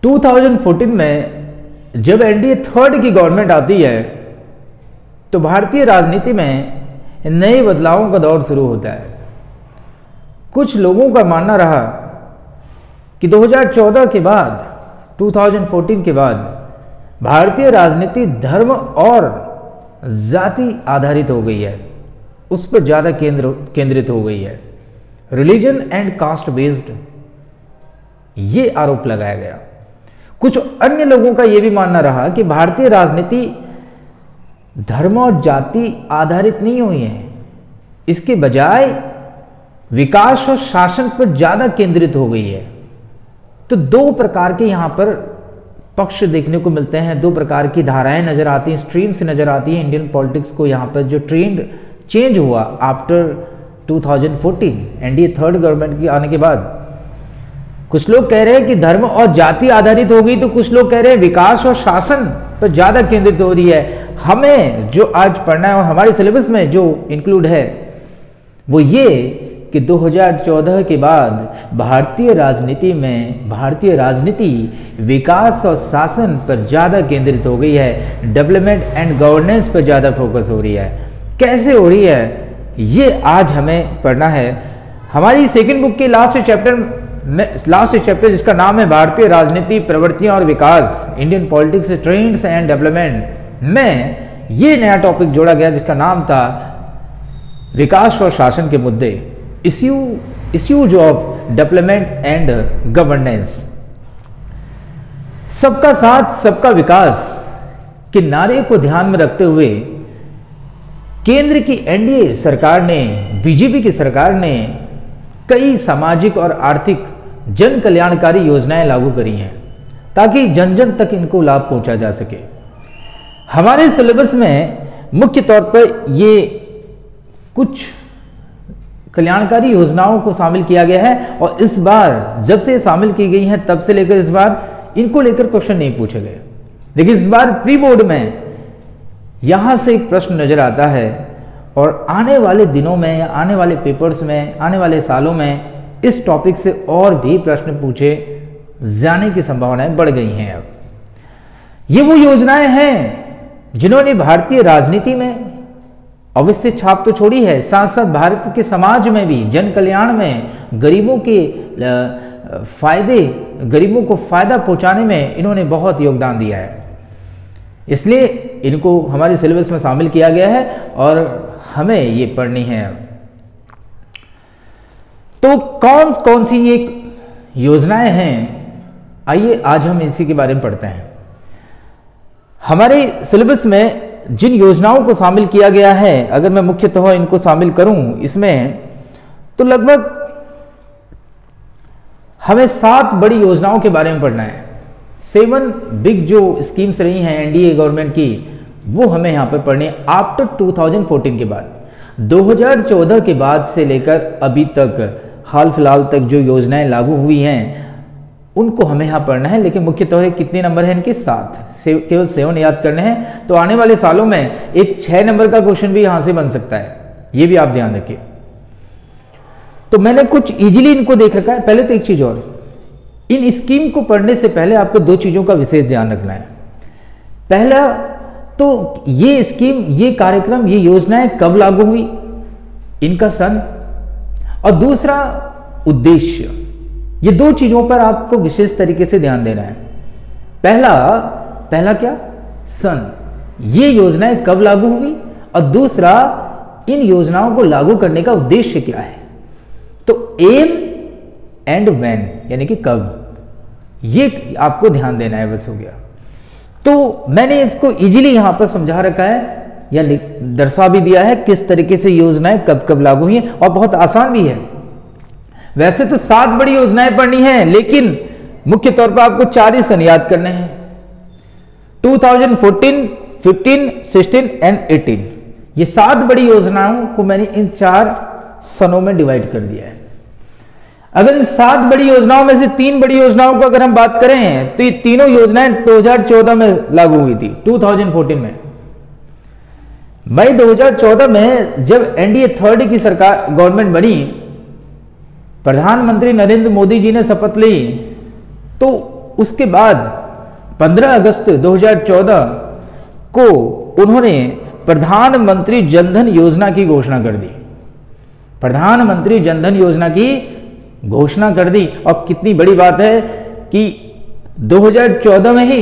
2014 में जब NDA third की गवर्नमेंट आती है तो भारतीय राजनीति में नए बदलावों का दौर शुरू होता है। कुछ लोगों का मानना रहा कि 2014 के बाद 2014 के बाद भारतीय राजनीति धर्म और जाति आधारित हो गई है, उस पर ज़्यादा केंद्रित हो गई है, रिलीजन एंड कास्ट बेस्ड, ये आरोप लगाया गया। कुछ अन्य लोगों का यह भी मानना रहा कि भारतीय राजनीति धर्म और जाति आधारित नहीं हुई है, इसके बजाय विकास और शासन पर ज़्यादा केंद्रित हो गई है। तो दो प्रकार के यहाँ पर पक्ष देखने को मिलते हैं, दो प्रकार की धाराएं नजर आती हैं, स्ट्रीम्स नजर आती हैं इंडियन पॉलिटिक्स को। यहाँ पर जो ट्रेंड चेंज हुआ आफ्टर 2014 एनडीए थर्ड गवर्नमेंट के आने के बाद, कुछ लोग कह रहे हैं कि धर्म और जाति आधारित हो गई, तो कुछ लोग कह रहे हैं विकास और शासन पर ज़्यादा केंद्रित हो रही है। हमें जो आज पढ़ना है और हमारे सिलेबस में जो इंक्लूड है वो ये कि 2014 के बाद भारतीय राजनीति विकास और शासन पर ज़्यादा केंद्रित हो गई है, डेवलपमेंट एंड गवर्नेंस पर ज़्यादा फोकस हो रही है। कैसे हो रही है ये आज हमें पढ़ना है। हमारी सेकंड बुक के लास्ट चैप्टर जिसका नाम है भारतीय राजनीति प्रवृत्तियां और विकास, Indian politics trends and development, में ये नया टॉपिक जोड़ा गया जिसका नाम था विकास और शासन के मुद्दे, issues of development and governance. सबका साथ सबका विकास के नारे को ध्यान में रखते हुए केंद्र की एनडीए सरकार ने, बीजेपी की सरकार ने कई सामाजिक और आर्थिक जन कल्याणकारी योजनाएं लागू करी हैं ताकि जन जन तक इनको लाभ पहुंचा जा सके। हमारे सिलेबस में मुख्य तौर पर ये कुछ कल्याणकारी योजनाओं को शामिल किया गया है और इस बार जब से शामिल की गई हैं तब से लेकर इस बार इनको लेकर क्वेश्चन नहीं पूछे गए। लेकिन इस बार प्री बोर्ड में यहां से एक प्रश्न नजर आता है और आने वाले दिनों में या आने वाले पेपर्स में, आने वाले सालों में इस टॉपिक से और भी प्रश्न पूछे जाने की संभावनाएं बढ़ गई हैं। अब ये वो योजनाएं हैं जिन्होंने भारतीय राजनीति में अवश्य छाप तो छोड़ी है, साथ साथ भारत के समाज में भी जन कल्याण में गरीबों को फायदा पहुंचाने में इन्होंने बहुत योगदान दिया है। इसलिए इनको हमारे सिलेबस में शामिल किया गया है और हमें ये पढ़नी है। तो कौन कौन सी ये योजनाएं हैं, आइए आज हम इसी के बारे में पढ़ते हैं। हमारे सिलेबस में जिन योजनाओं को शामिल किया गया है, अगर मैं मुख्यतः इनको शामिल करूं इसमें, तो लगभग हमें 7 बड़ी योजनाओं के बारे में पढ़ना है। 7 बिग जो स्कीम्स रही हैं एनडीए गवर्नमेंट की, वो हमें यहां पर पढ़नी है आफ्टर 2014 के बाद। 2014 के बाद से लेकर अभी तक हाल फिलहाल तक जो योजनाएं लागू हुई हैं उनको हमें यहाँ पढ़ना है। लेकिन मुख्य तौर पर कितने नंबर हैं इनके? 7, केवल 7 याद करने हैं। तो आने वाले सालों में एक 6 नंबर का क्वेश्चन भी यहां से बन सकता है, ये भी आप ध्यान रखिए। तो मैंने कुछ इजीली इनको देख रखा है। पहले तो एक चीज और, इन स्कीम को पढ़ने से पहले आपको 2 चीजों का विशेष ध्यान रखना है। पहला तो ये स्कीम, ये कार्यक्रम, ये योजनाएं कब लागू हुई, इनका सन, और दूसरा उद्देश्य। ये 2 चीजों पर आपको विशेष तरीके से ध्यान देना है। पहला क्या? सन, ये योजनाएं कब लागू हुई, और दूसरा इन योजनाओं को लागू करने का उद्देश्य क्या है। तो एम एंड व्हेन, यानी कि कब, ये आपको ध्यान देना है, बस हो गया। तो मैंने इसको इजीली यहां पर समझा रखा है या दर्शा भी दिया है किस तरीके से योजनाएं कब कब लागू हुई हैं, और बहुत आसान भी है। वैसे तो 7 बड़ी योजनाएं पढ़नी है, लेकिन मुख्य तौर पर आपको 4 ही सन याद करने हैं, 2014, 15, 16 एंड 18। ये 7 बड़ी योजनाओं को मैंने इन 4 सनों में डिवाइड कर दिया है। अगर इन 7 बड़ी योजनाओं में से 3 बड़ी योजनाओं को अगर हम बात करें तो ये तीनों योजनाएं 2014 में लागू हुई थी, 2014 में। मई 2014 में जब एनडीए थर्ड की सरकार गवर्नमेंट बनी, प्रधानमंत्री नरेंद्र मोदी जी ने शपथ ली, तो उसके बाद 15 अगस्त 2014 को उन्होंने प्रधानमंत्री जनधन योजना की घोषणा कर दी। प्रधानमंत्री जनधन योजना की घोषणा कर दी। और कितनी बड़ी बात है कि 2014 में ही,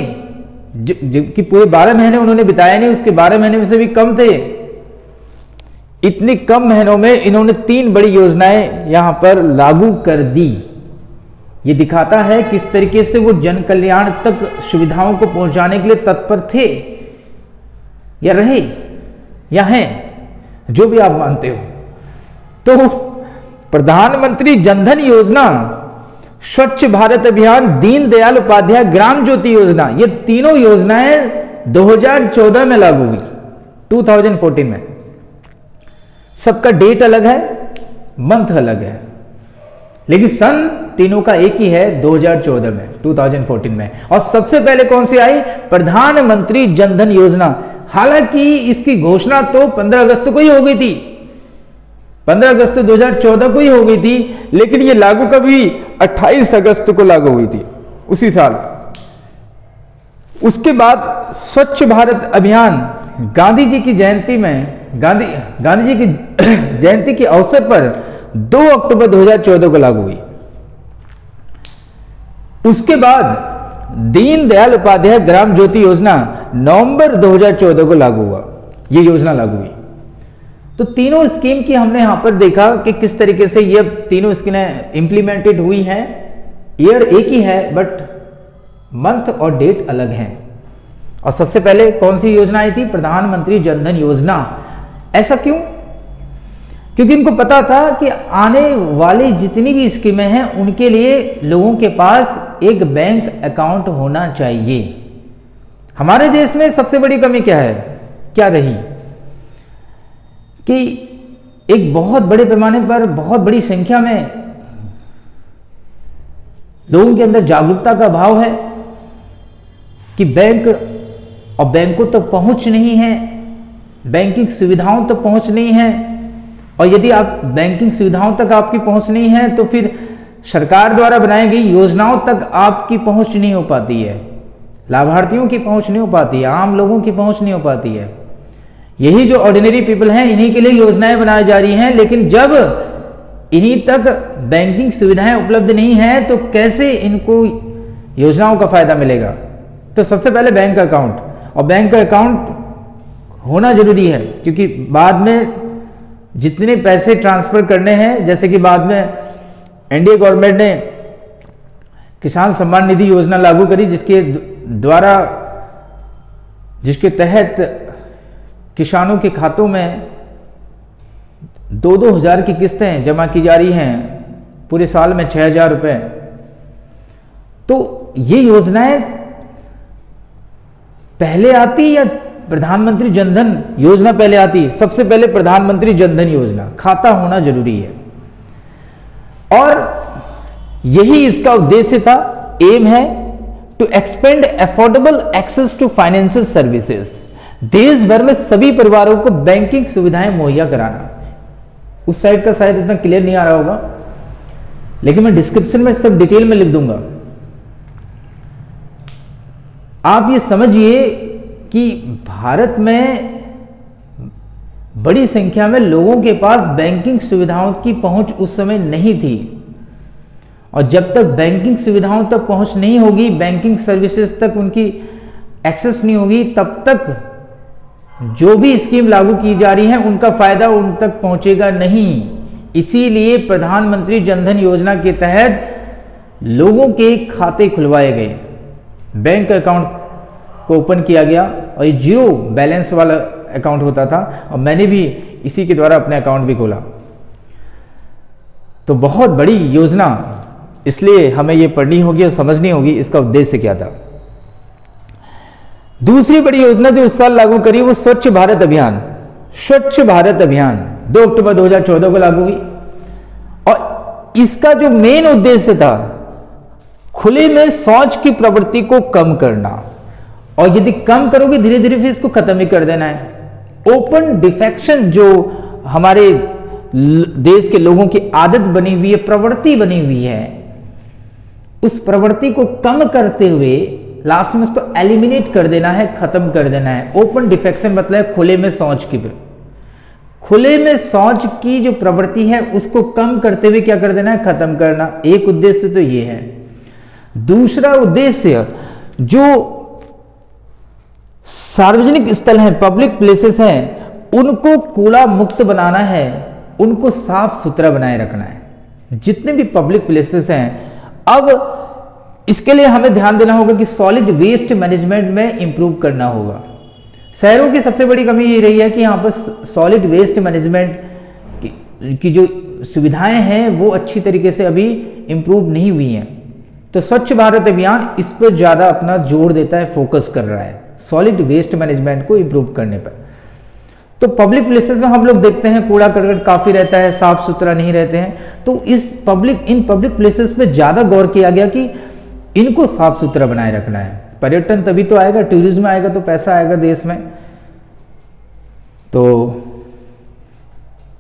जबकि पूरे 12 महीने उन्होंने बिताए नहीं, उसके 12 महीने में से भी कम थे, इतनी कम महीनों में इन्होंने 3 बड़ी योजनाएं यहां पर लागू कर दी। ये दिखाता है किस तरीके से वो जन कल्याण तक सुविधाओं को पहुंचाने के लिए तत्पर थे या रहे या हैं, जो भी आप मानते हो। तो प्रधानमंत्री जनधन योजना, स्वच्छ भारत अभियान, दीनदयाल उपाध्याय ग्राम ज्योति योजना, ये तीनों योजनाएं 2014 में लागू हुई, 2014 में। सबका डेट अलग है, मंथ अलग है, लेकिन सन तीनों का एक ही है, 2014 में, 2014 में। और सबसे पहले कौन सी आई? प्रधानमंत्री जनधन योजना। हालांकि इसकी घोषणा तो 15 अगस्त को ही हो गई थी, 15 अगस्त 2014 को ही हो गई थी, लेकिन ये लागू कब हुई? 28 अगस्त को लागू हुई थी, उसी साल। उसके बाद स्वच्छ भारत अभियान गांधी जी की जयंती में, गांधी जी की जयंती के अवसर पर 2 अक्टूबर 2014 को लागू हुई। उसके बाद दीनदयाल उपाध्याय ग्राम ज्योति योजना नवंबर 2014 को लागू हुआ, ये योजना लागू हुई। तो तीनों स्कीम की हमने यहां पर देखा कि किस तरीके से ये तीनों स्कीमें इंप्लीमेंटेड हुई हैं। ईयर एक ही है, बट मंथ और डेट अलग हैं। और सबसे पहले कौन सी योजना आई थी? प्रधानमंत्री जनधन योजना। ऐसा क्यों? क्योंकि इनको पता था कि आने वाली जितनी भी स्कीमें हैं उनके लिए लोगों के पास एक बैंक अकाउंट होना चाहिए। हमारे देश में सबसे बड़ी कमी क्या है, क्या रही? कि एक बहुत बड़े पैमाने पर, बहुत बड़ी संख्या में लोगों के अंदर जागरूकता का अभाव है कि बैंक और बैंकों तक पहुंच नहीं है, बैंकिंग सुविधाओं तक पहुंच नहीं है। और यदि आप बैंकिंग सुविधाओं तक आपकी पहुंच नहीं है तो फिर सरकार द्वारा बनाई गई योजनाओं तक आपकी पहुंच नहीं हो पाती है, लाभार्थियों की पहुंच नहीं हो पाती है, आम लोगों की पहुंच नहीं हो पाती है। यही जो ऑर्डिनरी पीपल हैं, इन्हीं के लिए योजनाएं बनाई जा रही हैं। लेकिन जब इन्हीं तक बैंकिंग सुविधाएं उपलब्ध नहीं है तो कैसे इनको योजनाओं का फायदा मिलेगा? तो सबसे पहले बैंक अकाउंट, और बैंक अकाउंट होना जरूरी है, क्योंकि बाद में जितने पैसे ट्रांसफर करने हैं, जैसे कि बाद में एनडीए गवर्नमेंट ने किसान सम्मान निधि योजना लागू करी, जिसके तहत किसानों के खातों में 2-2 हज़ार की किस्तें जमा की जा रही हैं, पूरे साल में 6,000 रुपए। तो ये योजनाएं पहले आती या प्रधानमंत्री जनधन योजना पहले आती? सबसे पहले प्रधानमंत्री जनधन योजना, खाता होना जरूरी है। और यही इसका उद्देश्य था, एम है to expand affordable access to financial services. देश भर में सभी परिवारों को बैंकिंग सुविधाएं मुहैया कराना। उस साइड का शायद इतना क्लियर नहीं आ रहा होगा, लेकिन मैं डिस्क्रिप्शन में सब डिटेल में लिख दूंगा। आप ये समझिए कि भारत में बड़ी संख्या में लोगों के पास बैंकिंग सुविधाओं की पहुंच उस समय नहीं थी, और जब तक बैंकिंग सुविधाओं तक पहुंच नहीं होगी, बैंकिंग सर्विसेज तक उनकी एक्सेस नहीं होगी, तब तक जो भी स्कीम लागू की जा रही है उनका फायदा उन तक पहुंचेगा नहीं। इसीलिए प्रधानमंत्री जनधन योजना के तहत लोगों के खाते खुलवाए गए, बैंक अकाउंट को ओपन किया गया, और ये 0 बैलेंस वाला अकाउंट होता था, और मैंने भी इसी के द्वारा अपने अकाउंट भी खोला। तो बहुत बड़ी योजना, इसलिए हमें ये पढ़नी होगी और समझनी होगी इसका उद्देश्य क्या था। दूसरी बड़ी योजना जो इस साल लागू करी वो स्वच्छ भारत अभियान। स्वच्छ भारत अभियान 2 अक्टूबर 2014 को लागू हुई, और इसका जो मेन उद्देश्य था, खुले में शौच की प्रवृत्ति को कम करना, और यदि कम करोगे धीरे धीरे फिर इसको खत्म ही कर देना है। ओपन डिफेक्शन जो हमारे देश के लोगों की आदत बनी हुई है, प्रवृत्ति बनी हुई है, उस प्रवृत्ति को कम करते हुए लास्ट में उसको एलिमिनेट कर देना है, खत्म कर देना है। ओपन डिफेक्शन मतलब खुले में शौच की, खुले में शौच की जो प्रवृत्ति है उसको कम करते हुए क्या कर देना है, खत्म करना। एक उद्देश्य तो ये है। दूसरा उद्देश्य, जो सार्वजनिक स्थल हैं, पब्लिक प्लेसेस हैं, उनको कूड़ा मुक्त बनाना है, उनको साफ सुथरा बनाए रखना है। जितने भी पब्लिक प्लेसेस हैं, अब इसके लिए हमें ध्यान देना होगा कि सॉलिड वेस्ट मैनेजमेंट में इंप्रूव करना होगा। शहरों की सबसे बड़ी कमी ये रही है कि यहाँ पर सॉलिड वेस्ट मैनेजमेंट की जो सुविधाएं हैं वो अच्छी तरीके से अभी इंप्रूव नहीं हुई हैं। तो स्वच्छ भारत अभियान इस पर ज़्यादा अपना जोर देता है, फोकस कर रहा है सॉलिड वेस्ट मैनेजमेंट को इंप्रूव करने पर। तो पब्लिक प्लेसेस में हम लोग देखते हैं कूड़ा करकट काफ़ी रहता है, साफ सुथरा नहीं रहते हैं। तो इन पब्लिक प्लेसेस पे ज़्यादा गौर किया गया कि इनको साफ सुथरा बनाए रखना है। पर्यटन तभी तो आएगा, टूरिज्म आएगा तो पैसा आएगा देश में, तो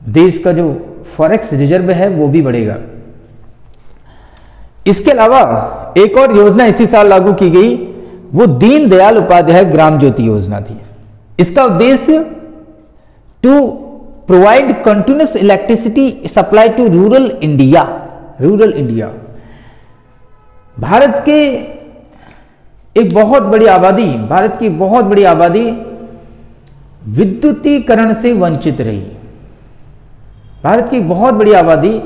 देश का जो फॉरेक्स रिजर्व है वो भी बढ़ेगा। इसके अलावा एक और योजना इसी साल लागू की गई, वो दीनदयाल उपाध्याय ग्राम ज्योति योजना थी। इसका उद्देश्य to provide continuous electricity supply to rural India. भारत के एक बहुत बड़ी आबादी, भारत की बहुत बड़ी आबादी विद्युतीकरण से वंचित रही। भारत की बहुत बड़ी आबादी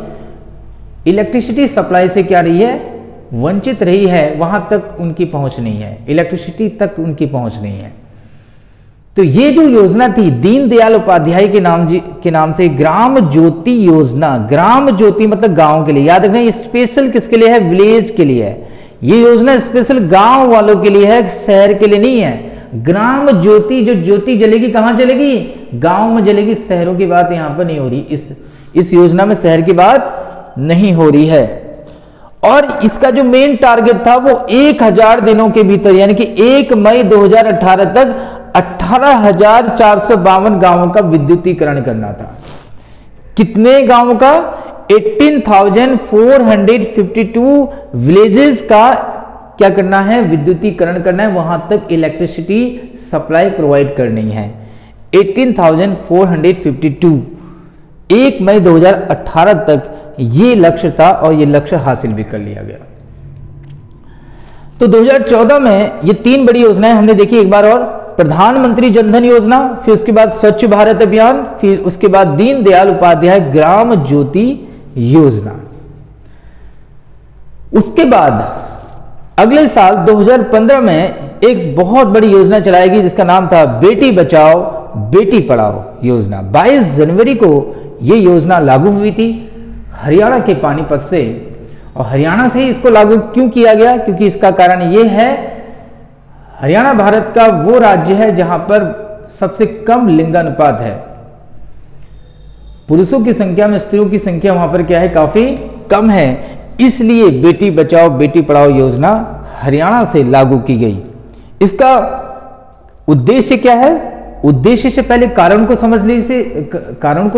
इलेक्ट्रिसिटी सप्लाई से क्या रही है, वंचित रही है। वहां तक उनकी पहुंच नहीं है, इलेक्ट्रिसिटी तक उनकी पहुंच नहीं है। तो ये जो योजना थी दीनदयाल उपाध्याय के नाम से ग्राम ज्योति योजना, ग्राम ज्योति मतलब गांव के लिए, याद रखना ये स्पेशल किसके लिए है, विलेज के लिए है। ये योजना स्पेशल गांव वालों के लिए है, शहर के लिए नहीं है। ग्राम ज्योति, जो ज्योति जलेगी कहां जलेगी, गांव में जलेगी। शहरों की बात यहां पर नहीं हो रही, इस योजना में शहर की बात नहीं हो रही है। और इसका जो मेन टारगेट था वो 1000 दिनों के भीतर, यानी कि 1 मई 2018 तक 18,452 गांवों का विद्युतीकरण करना था। कितने गांवों का, 18,452 विलेजेस का क्या करना है, विद्युतीकरण करना है। वहां तक इलेक्ट्रिसिटी सप्लाई प्रोवाइड करनी है। 18,452 1 मई 2018 तक ये लक्ष्य था और ये लक्ष्य हासिल भी कर लिया गया। तो 2014 में ये 3 बड़ी योजनाएं हमने देखी एक बार और, प्रधानमंत्री जनधन योजना, फिर उसके बाद स्वच्छ भारत अभियान, फिर उसके बाद दीनदयाल उपाध्याय ग्राम ज्योति योजना। उसके बाद अगले साल 2015 में एक बहुत बड़ी योजना चलाई गई जिसका नाम था बेटी बचाओ बेटी पढ़ाओ योजना। 22 जनवरी को यह योजना लागू हुई थी हरियाणा के पानीपत से। और हरियाणा से ही इसको लागू क्यों किया गया, क्योंकि इसका कारण यह है, हरियाणा भारत का वो राज्य है जहां पर सबसे कम लिंगानुपात है। पुरुषों की संख्या में स्त्रियों की संख्या वहां पर क्या है, काफी कम है। इसलिए बेटी बचाओ बेटी पढ़ाओ योजना हरियाणा से लागू की गई। इसका उद्देश्य क्या है, उद्देश्य से पहले कारण को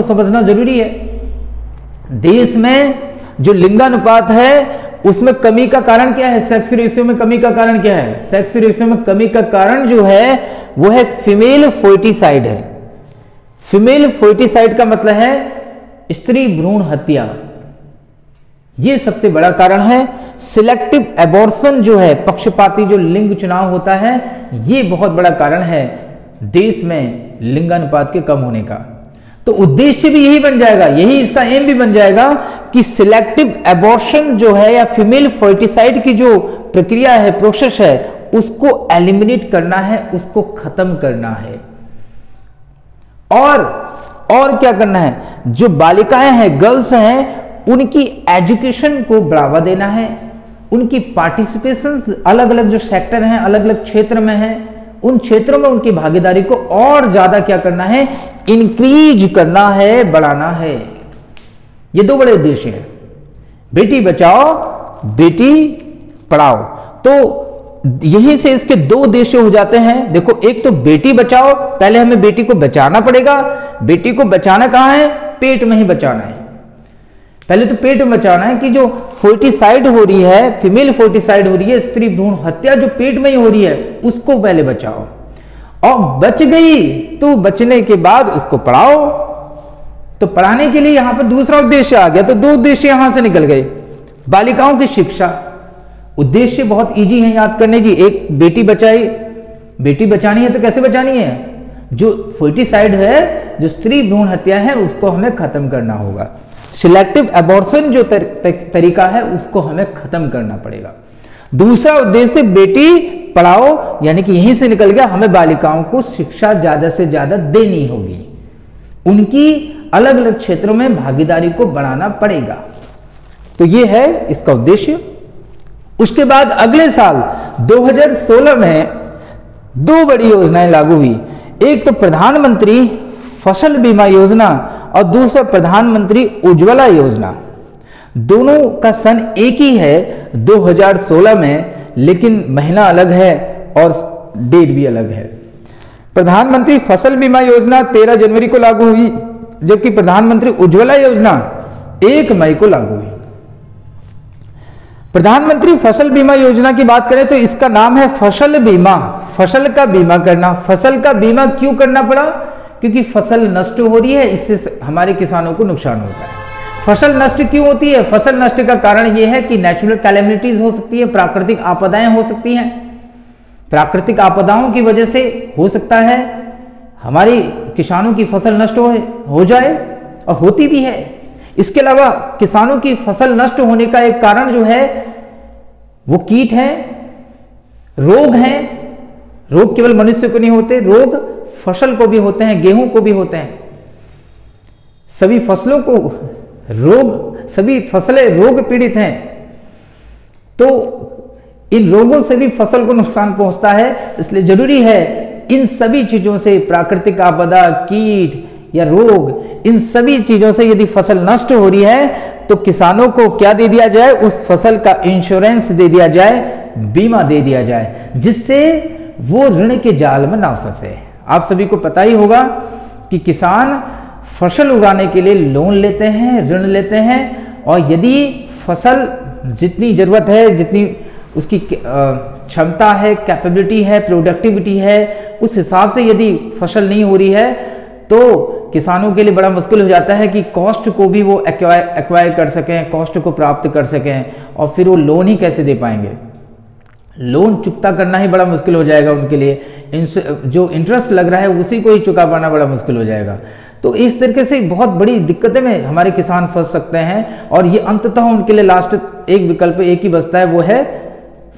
समझना जरूरी है। देश में जो लिंगानुपात है उसमें कमी का कारण क्या है, सेक्स रेशियो में कमी का कारण क्या है, सेक्स रेशियो में कमी का कारण जो है वो है फीमेल फोर्टिसाइड है। फीमेल फोर्टिसाइड का मतलब है स्त्री भ्रूण हत्या, ये सबसे बड़ा कारण है। सिलेक्टिव एबॉर्शन जो है, पक्षपाती जो लिंग चुनाव होता है, ये बहुत बड़ा कारण है देश में लिंगानुपात के कम होने का। तो उद्देश्य भी यही बन जाएगा, यही इसका एम भी बन जाएगा कि सिलेक्टिव एबॉर्शन जो है या फीमेल फोर्टिसाइड की जो प्रक्रिया है, प्रोसेस है, उसको एलिमिनेट करना है, उसको खत्म करना है। और क्या करना है, जो बालिकाएं हैं, गर्ल्स हैं, उनकी एजुकेशन को बढ़ावा देना है। उनकी पार्टिसिपेशन अलग अलग जो सेक्टर हैं, अलग अलग क्षेत्र में हैं, उन क्षेत्रों में उनकी भागीदारी को और ज्यादा क्या करना है, इंक्रीज करना है, बढ़ाना है। ये 2 बड़े उद्देश्य हैं, बेटी बचाओ बेटी पढ़ाओ। तो यही से इसके 2 उद्देश्य हो जाते हैं। देखो, एक तो बेटी बचाओ, पहले हमें बेटी को बचाना पड़ेगा। बेटी को बचाना कहां है, पेट में ही बचाना है। पहले तो पेट में बचाना है कि जो फोर्टिसाइड हो रही है, फीमेल फोर्टिसाइड हो रही है, स्त्री भ्रूण हत्या जो पेट में ही हो रही है, उसको पहले बचाओ। और बच गई तो बचने के बाद उसको पढ़ाओ। तो पढ़ाने के लिए यहां पर दूसरा उद्देश्य आ गया। तो दो उद्देश्य यहां से निकल गए। बालिकाओं की शिक्षा, उद्देश्य बहुत इजी है याद करने जी। एक, बेटी बचाई, बेटी बचानी है तो कैसे बचानी है? जो फोर्टिसाइड है, जो स्त्री भ्रूण हत्या है, उसको हमें खत्म करना होगा। सिलेक्टिव एबॉर्शन जो तरीका है उसको हमें खत्म करना पड़ेगा। दूसरा उद्देश्य बेटी पढ़ाओ, यानी कि यहीं से निकल गया हमें बालिकाओं को शिक्षा ज्यादा से ज्यादा देनी होगी, उनकी अलग अलग क्षेत्रों में भागीदारी को बढ़ाना पड़ेगा। तो ये है इसका उद्देश्य। उसके बाद अगले साल 2016 में दो बड़ी योजनाएं लागू हुई। एक तो प्रधानमंत्री फसल बीमा योजना और दूसरा प्रधानमंत्री उज्ज्वला योजना। दोनों का सन एक ही है 2016 में, लेकिन महीना अलग है और डेट भी अलग है। प्रधानमंत्री फसल बीमा योजना 13 जनवरी को लागू हुई, जबकि प्रधानमंत्री उज्ज्वला योजना 1 मई को लागू हुई। प्रधानमंत्री फसल बीमा योजना की बात करें तो इसका नाम है फसल बीमा, फसल का बीमा करना। फसल का बीमा क्यों करना पड़ा? क्योंकि फसल नष्ट हो रही है, इससे हमारे किसानों को नुकसान होता है। फसल नष्ट क्यों होती है? फसल नष्ट का कारण यह है कि नेचुरल कैलेमिटीज हो सकती है, प्राकृतिक आपदाएं हो सकती हैं। प्राकृतिक आपदाओं की वजह से हो सकता है हमारी किसानों की फसल नष्ट हो जाए, और होती भी है। इसके अलावा किसानों की फसल नष्ट होने का एक कारण जो है वो कीट है, रोग हैं। रोग केवल मनुष्य को नहीं होते, रोग फसल को भी होते हैं, गेहूं को भी होते हैं। सभी फसलों को रोग, सभी फसलें रोग पीड़ित हैं, तो इन रोगों से भी फसल को नुकसान पहुंचता है। इसलिए जरूरी है इन सभी चीजों से, प्राकृतिक आपदा, कीट या रोग, इन सभी चीजों से यदि फसल नष्ट हो रही है तो किसानों को क्या दे दिया जाए? उस फसल का इंश्योरेंस दे दिया जाए, बीमा दे दिया जाए, जिससे वो ऋण के जाल में ना फंसे। आप सभी को पता ही होगा कि किसान फसल उगाने के लिए लोन लेते हैं, ऋण लेते हैं, और यदि फसल जितनी जरूरत है, जितनी उसकी क्षमता है, कैपेबिलिटी है, प्रोडक्टिविटी है, उस हिसाब से यदि फसल नहीं हो रही है तो किसानों के लिए बड़ा मुश्किल हो जाता है कि कॉस्ट को भी वो एक्वायर कर सकें, कॉस्ट को प्राप्त कर सकें, और फिर वो लोन ही कैसे दे पाएंगे? लोन चुकता करना ही बड़ा मुश्किल हो जाएगा उनके लिए। जो इंटरेस्ट लग रहा है उसी को ही चुका पाना बड़ा मुश्किल हो जाएगा। तो इस तरीके से बहुत बड़ी दिक्कतें में हमारे किसान फंस सकते हैं, और ये अंततः उनके लिए लास्ट एक विकल्प एक ही बचता है, वो है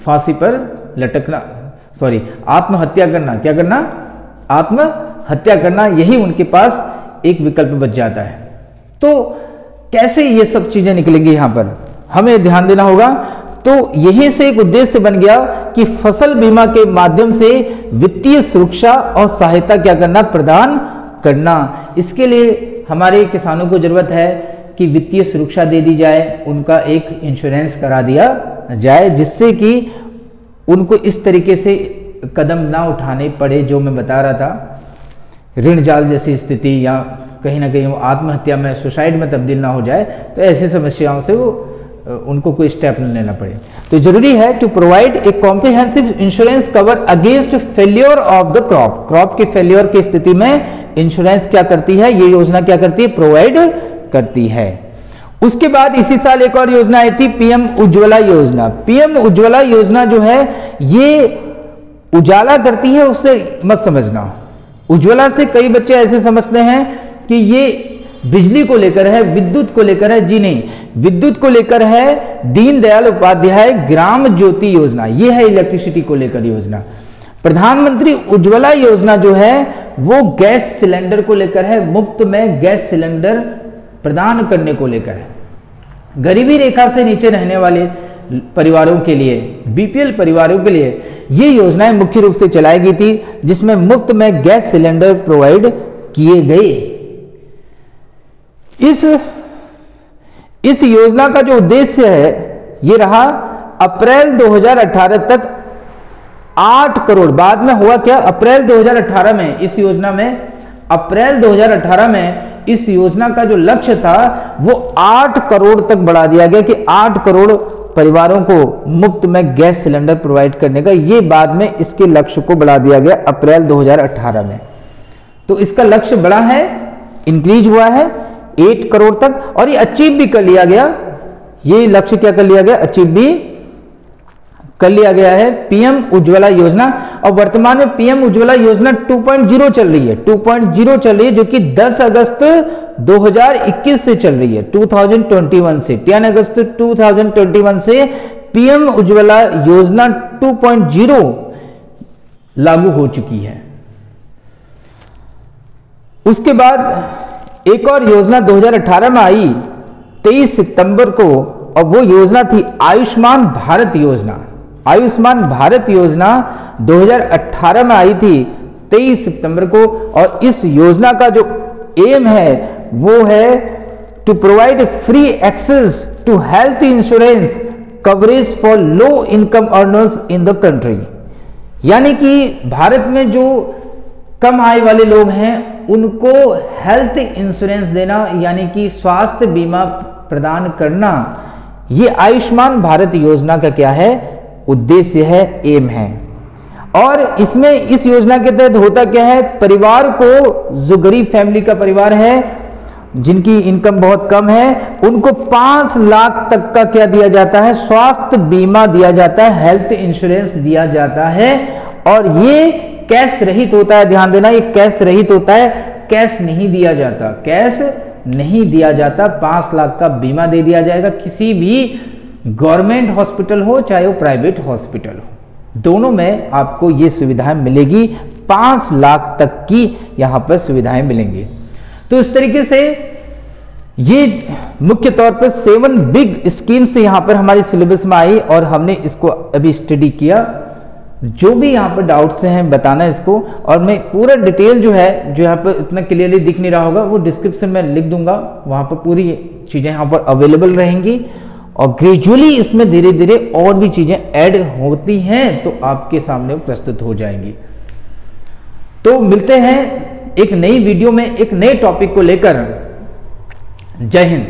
फांसी पर लटकना, सॉरी आत्महत्या करना। क्या करना? आत्महत्या करना। यही उनके पास एक विकल्प बच जाता है। तो कैसे ये सब चीजें निकलेंगी यहां पर हमें ध्यान देना होगा। तो यहीं से एक उद्देश्य बन गया कि फसल बीमा के माध्यम से वित्तीय सुरक्षा और सहायता क्या करना? प्रदान करना। इसके लिए हमारे किसानों को जरूरत है कि वित्तीय सुरक्षा दे दी जाए, उनका एक इंश्योरेंस करा दिया जाए, जिससे कि उनको इस तरीके से कदम ना उठाने पड़े जो मैं बता रहा था, ऋण जाल जैसी स्थिति, या कहीं ना कहीं वो आत्महत्या में, सुसाइड में तब्दील ना हो जाए। तो ऐसी समस्याओं से वो उनको कोई स्टेप नहीं लेना पड़े। तो जरूरी है to provide a comprehensive insurance cover against failure of the crop. Crop के फेल्योर की स्थिति में इंश्योरेंस क्या करती है? ये योजना क्या करती है? प्रोवाइड करती है। उसके बाद इसी साल एक और योजना आई थी, पीएम उज्ज्वला योजना। पीएम उज्ज्वला योजना जो है ये उजाला करती है, उससे मत समझना। उज्ज्वला से कई बच्चे ऐसे समझते हैं कि ये बिजली को लेकर है, विद्युत को लेकर है। जी नहीं, विद्युत को लेकर है दीनदयाल उपाध्याय ग्राम ज्योति योजना, ये है इलेक्ट्रिसिटी को लेकर योजना। प्रधानमंत्री उज्ज्वला योजना जो है वो गैस सिलेंडर को लेकर है, मुफ्त में गैस सिलेंडर प्रदान करने को लेकर है। गरीबी रेखा से नीचे रहने वाले परिवारों के लिए, बीपीएल परिवारों के लिए ये योजनाएं मुख्य रूप से चलाई गई थी, जिसमें मुफ्त में गैस सिलेंडर प्रोवाइड किए गए। इस योजना का जो उद्देश्य है ये रहा, अप्रैल 2018 तक 8 करोड़, बाद में हुआ क्या, अप्रैल 2018 में इस योजना में, अप्रैल 2018 में इस योजना का जो लक्ष्य था वो 8 करोड़ तक बढ़ा दिया गया कि 8 करोड़ परिवारों को मुफ्त में गैस सिलेंडर प्रोवाइड करने का, ये बाद में इसके लक्ष्य को बढ़ा दिया गया अप्रैल 2018 में। तो इसका लक्ष्य बढ़ा है, इंक्रीज हुआ है 8 करोड़ तक, और ये अचीव भी कर लिया गया। ये लक्ष्य क्या कर लिया गया, अचीव भी कर लिया गया है पीएम उज्ज्वला योजना। और वर्तमान में पीएम उज्ज्वला योजना 2.0 चल रही है, 2.0 चल रही है, जो कि 10 अगस्त 2021 से चल रही है, 2021 से 10 अगस्त 2021 से पीएम उज्ज्वला योजना 2.0 लागू हो चुकी है। उसके बाद एक और योजना 2018 में आई 23 सितंबर को, और वो योजना थी आयुष्मान भारत योजना। आयुष्मान भारत योजना 2018 में आई थी 23 सितंबर को, और इस योजना का जो एम है वो है to provide free access to health insurance coverage for low income earners in the country. यानी कि भारत में जो कम आय वाले लोग हैं उनको हेल्थ इंश्योरेंस देना, यानी कि स्वास्थ्य बीमा प्रदान करना, ये आयुष्मान भारत योजना का क्या है, उद्देश्य है, एम है। और इसमें इस योजना के तहत होता क्या है, परिवार को, जो गरीब फैमिली का परिवार है जिनकी इनकम बहुत कम है, उनको 5 लाख तक का क्या दिया जाता है, स्वास्थ्य बीमा दिया जाता है, हेल्थ इंश्योरेंस दिया जाता है। और ये कैश रहित होता है, ध्यान देना, ये कैश रहित होता है, कैश नहीं दिया जाता, कैश नहीं दिया जाता। 5 लाख का बीमा दे दिया जाएगा, किसी भी गवर्नमेंट हॉस्पिटल हो चाहे वो प्राइवेट हॉस्पिटल हो, दोनों में आपको ये सुविधाएं मिलेगी। 5 लाख तक की यहां पर सुविधाएं मिलेंगी। तो इस तरीके से ये मुख्य तौर पर 7 बिग स्कीम्स यहां पर हमारे सिलेबस में आई, और हमने इसको अभी स्टडी किया। जो भी यहाँ पर डाउट्स हैं बताना इसको, और मैं पूरा डिटेल जो है, जो यहाँ पर इतना क्लियरली दिख नहीं रहा होगा, वो डिस्क्रिप्शन में लिख दूंगा, वहाँ पर पूरी चीज़ें यहाँ पर अवेलेबल रहेंगी। और ग्रेजुअली इसमें धीरे धीरे और भी चीज़ें ऐड होती हैं तो आपके सामने प्रस्तुत हो जाएंगी। तो मिलते हैं एक नई वीडियो में एक नए टॉपिक को लेकर। जय हिंद।